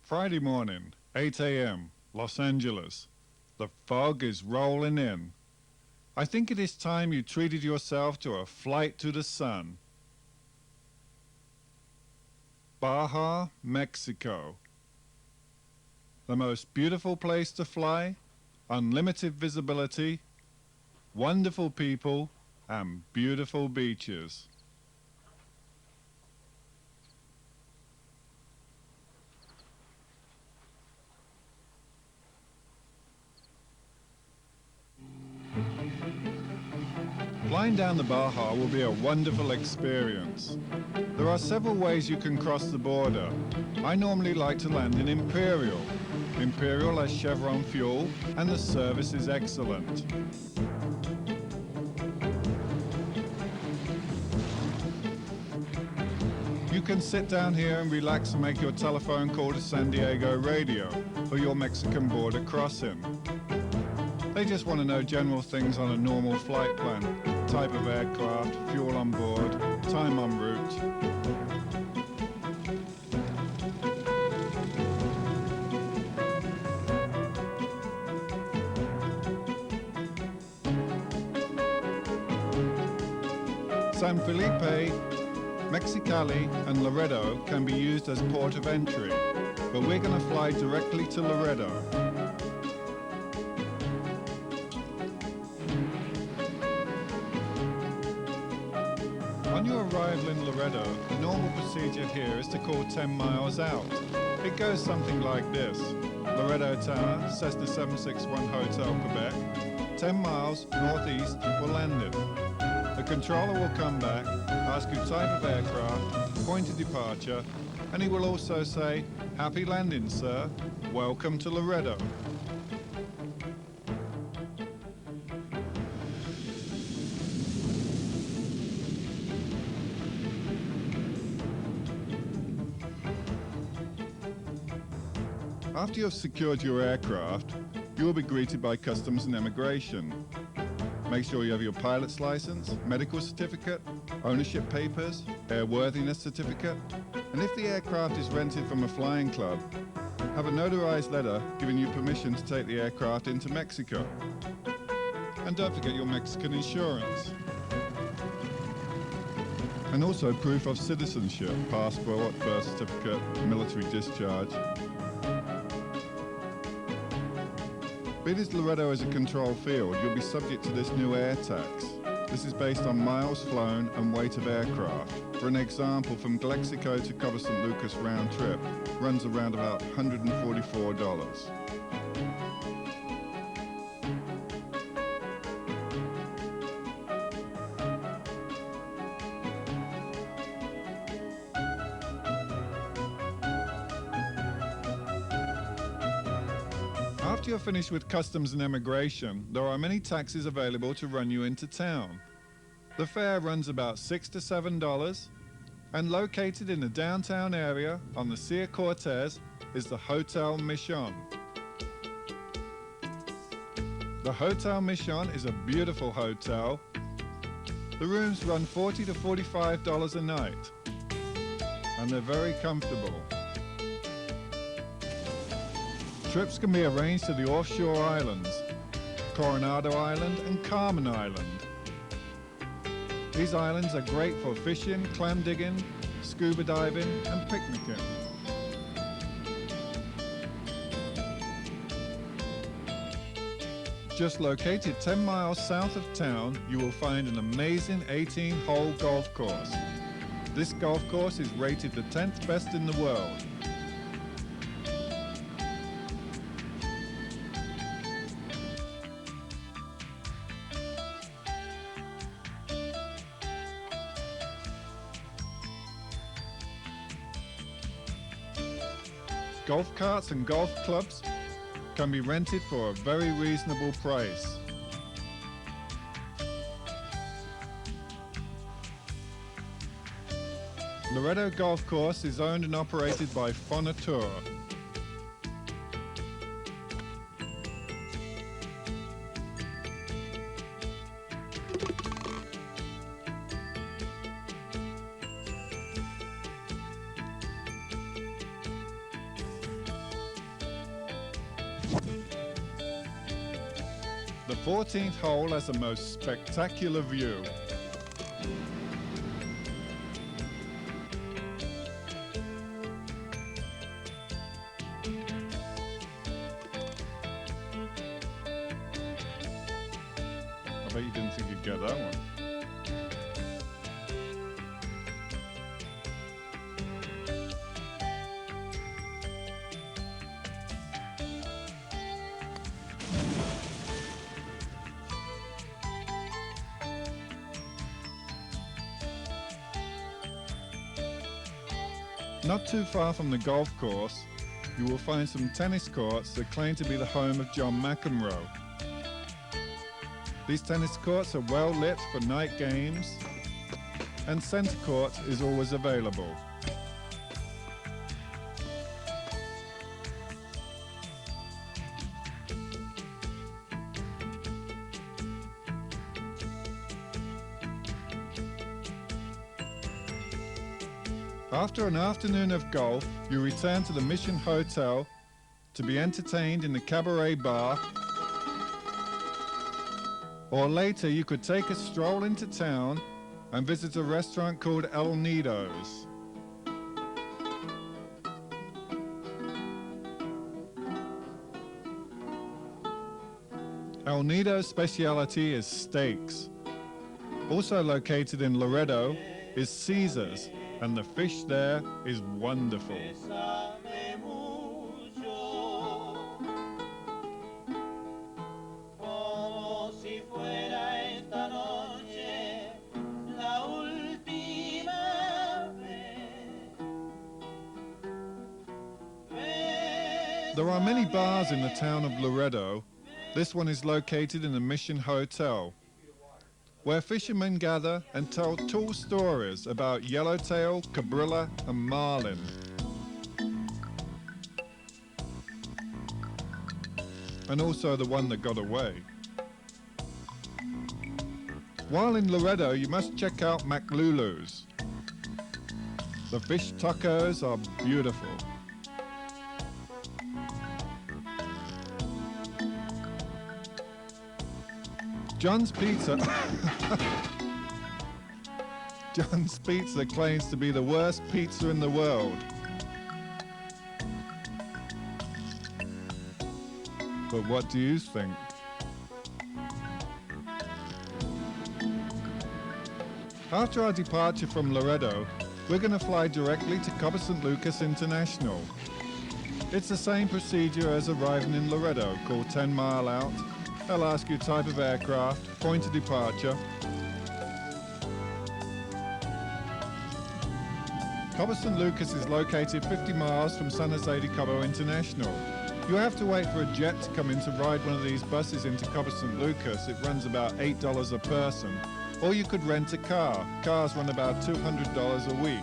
Friday morning, 8 a.m., Los Angeles. The fog is rolling in. I think it is time you treated yourself to a flight to the sun. Baja, Mexico. The most beautiful place to fly, unlimited visibility, wonderful people, and beautiful beaches. Flying down the Baja will be a wonderful experience. There are several ways you can cross the border. I normally like to land in Imperial. Imperial has Chevron fuel and the service is excellent. You can sit down here and relax and make your telephone call to San Diego radio for your Mexican border crossing. They just want to know general things on a normal flight plan, type of aircraft, fuel on board, time en route. San Felipe, Mexicali and Laredo can be used as port of entry, but we're going to fly directly to Laredo. On your arrival in Laredo, the normal procedure here is to call 10 miles out. It goes something like this. Laredo Tower, Cessna 761 Hotel, Quebec, 10 miles northeast for landing. The controller will come back, ask you type of aircraft, point of departure, and he will also say, "Happy landing, sir. Welcome to Laredo." After you have secured your aircraft, you will be greeted by Customs and Immigration. Make sure you have your pilot's license, medical certificate, ownership papers, airworthiness certificate, and if the aircraft is rented from a flying club, have a notarized letter giving you permission to take the aircraft into Mexico. And don't forget your Mexican insurance. And also proof of citizenship, passport, birth certificate, military discharge. Being as Laredo is a controlled field, you'll be subject to this new air tax. This is based on miles flown and weight of aircraft. For an example, from Galexico to Cabo San Lucas round trip runs around about $144. After you're finished with Customs and Immigration, there are many taxis available to run you into town. The fare runs about $6 to $7, and located in the downtown area on the Cia Cortez is the Hotel Mission. The Hotel Mission is a beautiful hotel. The rooms run $40 to $45 a night, and they're very comfortable. Trips can be arranged to the offshore islands, Coronado Island and Carmen Island. These islands are great for fishing, clam digging, scuba diving and picnicking. Just located 10 miles south of town, you will find an amazing 18-hole golf course. This golf course is rated the 10th best in the world. Golf carts and golf clubs can be rented for a very reasonable price. Laredo Golf Course is owned and operated by Fonatur. 14th hole has a most spectacular view. I bet you didn't think you'd get that one. Not too far from the golf course, you will find some tennis courts that claim to be the home of John McEnroe. These tennis courts are well lit for night games, and centre court is always available. After an afternoon of golf, you return to the Mission Hotel to be entertained in the cabaret bar, or later you could take a stroll into town and visit a restaurant called El Nido's. El Nido's speciality is steaks. Also located in Laredo is Caesar's, and the fish there is wonderful. There are many bars in the town of Laredo. This one is located in the Mission Hotel, where fishermen gather and tell tall stories about yellowtail, cabrilla, and marlin. And also the one that got away. While in Laredo, you must check out McLulu's. The fish tacos are beautiful. John's Pizza John's Pizza claims to be the worst pizza in the world. But what do you think? After our departure from Laredo, we're going to fly directly to Cabo St. Lucas International. It's the same procedure as arriving in Laredo, called 10 Mile Out. They'll ask you type of aircraft, point of departure. Cabo St. Lucas is located 50 miles from San Jose de Cabo International. You have to wait for a jet to come in to ride one of these buses into Cabo St. Lucas. It runs about $8 a person. Or you could rent a car. Cars run about $200 a week.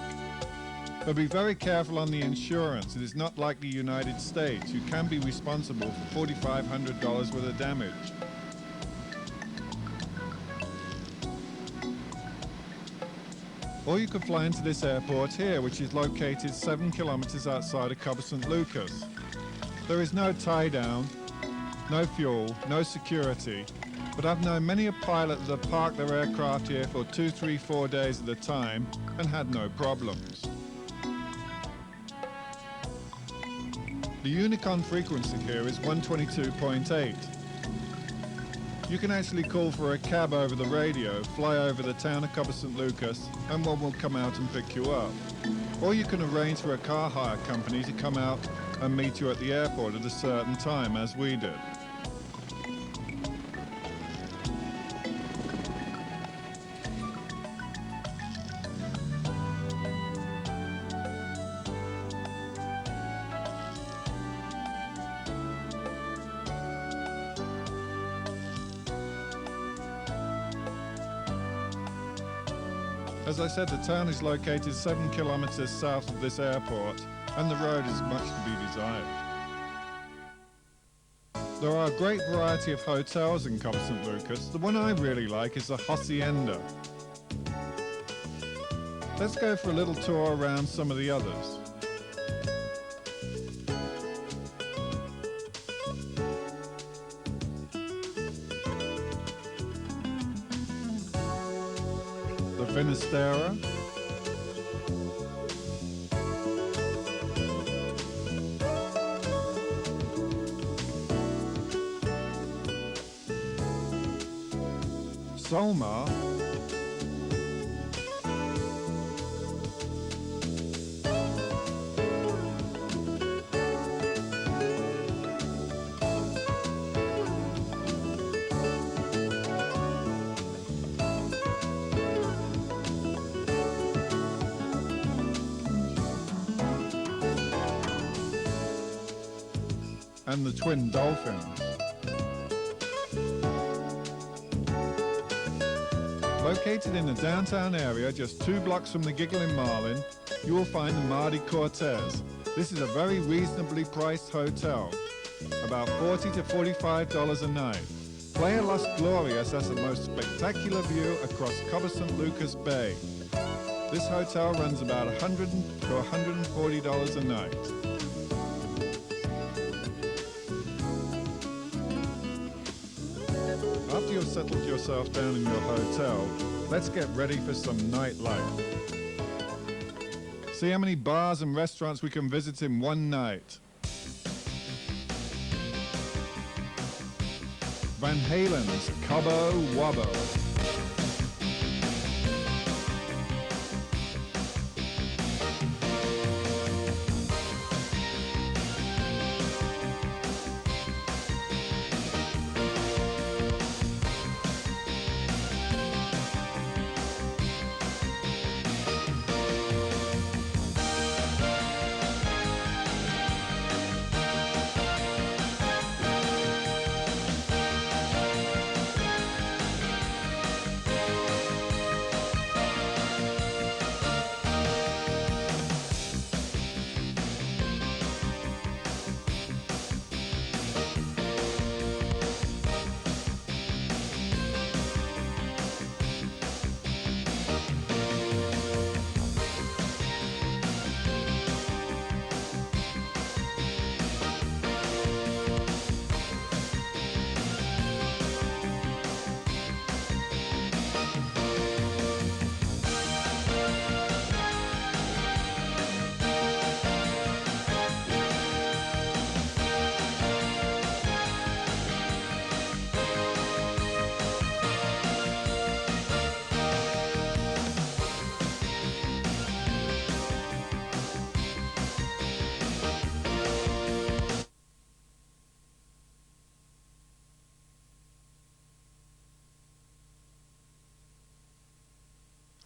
But be very careful on the insurance. It is not like the United States. You can be responsible for $4,500 worth of damage. Or you could fly into this airport here, which is located 7 kilometers outside of Cabo St. Lucas. There is no tie-down, no fuel, no security, but I've known many a pilot that have parked their aircraft here for 2, 3, 4 days at a time and had no problems. The Unicon frequency here is 122.8. You can actually call for a cab over the radio, fly over the town of Cabo St. Lucas, and one will come out and pick you up. Or you can arrange for a car hire company to come out and meet you at the airport at a certain time, as we did. As I said, the town is located 7 kilometers south of this airport, and the road is much to be desired. There are a great variety of hotels in Cabo St. Lucas. The one I really like is the Hacienda. Let's go for a little tour around some of the others. Finisterre, Solmar, and the Twin Dolphins. Located in the downtown area, just 2 blocks from the Giggling Marlin, you will find the Mardi Cortez. This is a very reasonably priced hotel, about $40 to $45 a night. Playa Las Glorias has the most spectacular view across Cabo San Lucas Bay. This hotel runs about $100 to $140 a night. After you've settled yourself down in your hotel, let's get ready for some nightlife. See how many bars and restaurants we can visit in one night. Van Halen's Cabo Wabo.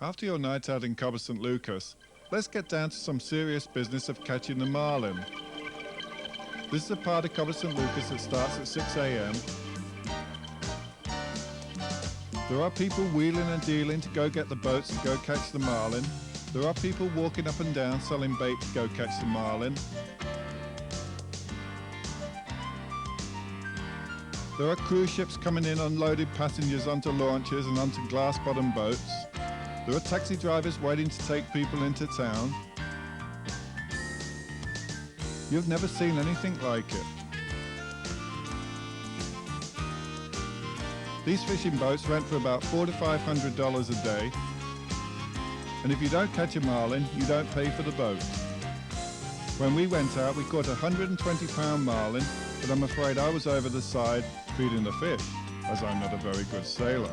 After your night out in Cabo St. Lucas, let's get down to some serious business of catching the marlin. This is a part of Cabo St. Lucas that starts at 6 a.m. There are people wheeling and dealing to go get the boats and go catch the marlin. There are people walking up and down selling bait to go catch the marlin. There are cruise ships coming in unloading passengers onto launches and onto glass-bottom boats. There are taxi drivers waiting to take people into town. You've never seen anything like it. These fishing boats rent for about $400 to $500 a day. And if you don't catch a marlin, you don't pay for the boat. When we went out, we caught a 120-pound marlin, but I'm afraid I was over the side feeding the fish, as I'm not a very good sailor.